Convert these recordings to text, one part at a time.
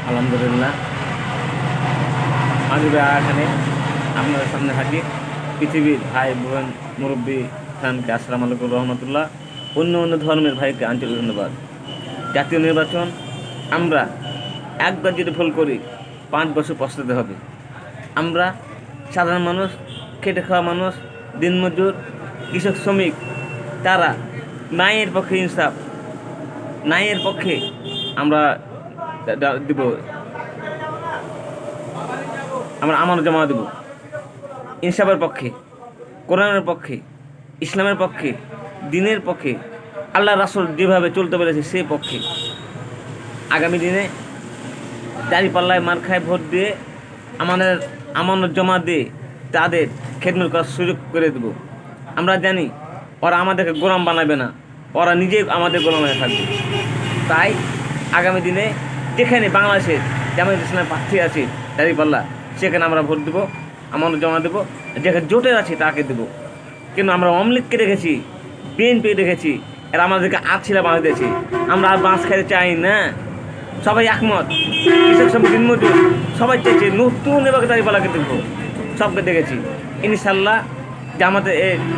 আলহামদুলিল্লাহ, আমি এখানে আপনাদের সামনে হাজির। পৃথিবীর ভাই বোন মুরব্বী খানকে আসসালামু আলাইকুম রহমতুল্লাহ। অন্য অন্য ধর্মের ভাইকে আন্তরিক ধন্যবাদ। জাতীয় নির্বাচন আমরা একবার যদি ভুল করি 5 বছর পস্তাতে হবে। আমরা সাধারণ মানুষ, খেটে খাওয়া মানুষ, দিনমজুর, কৃষক, শ্রমিক, তারা ন্যায়ের পক্ষে ইনসাফ, ন্যায়ের পক্ষে আমরা দিব, আমরা আমানত জমা দেব ইনসাফের পক্ষে, কোরআনের পক্ষে, ইসলামের পক্ষে, দিনের পক্ষে, আল্লাহ রাসূল যেভাবে চলতে পেরেছে সেই পক্ষে। আগামী দিনে দাঁড়িপাল্লায় মার খায় ভোট দিয়ে আমাদের আমানত জমা দিয়ে তাদের খেদমত করার সুযোগ করে দেব। আমরা জানি ওরা আমাদেরকে গোলাম বানাবে না, ওরা নিজেই আমাদের গোলাম হয়ে থাকবে। তাই আগামী দিনে যেখানে বাংলাদেশের জামায়াত ইসলামের প্রার্থী আছে দাঁড়িপাল্লা, সেখানে আমরা ভোট দেবো, আমানত জমা দেবো। যেখানে জোটের আছে তাকে দেবো। কিন্তু আমরা আওয়ামী লীগকে রেখেছি, বিএনপি রেখেছি, এরা আমাদেরকে আছিলা বাঁধ দিয়েছে। আমরা আর বাঁশ খাইতে চাই না। সবাই একমত, কৃষক শ্রমিক দিনমজুর সবাই চাইছে নতুন এবার দাঁড়িপাল্লাকে দেখবো। সবকে দেখেছি, ইনশাল্লাহ জামাতে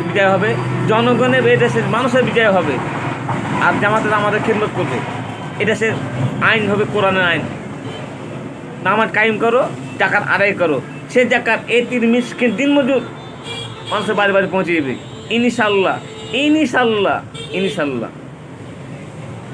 বিজয় হবে, জনগণের এই দেশের মানুষের বিজয় হবে। আর জামাতে আমাদের খেদমত করবে। এদেশের আইন হবে কোরআনের আইন। নামাজ কায়েম করো, জাকাত আদায় করো। সে জাকাত এতিম মিসকিন দিনমজুর মানুষের বাড়ি বাড়ি পৌঁছে যাবে ইনশাল্লাহ, ইনশাল্লাহ, ইনশাল্লাহ।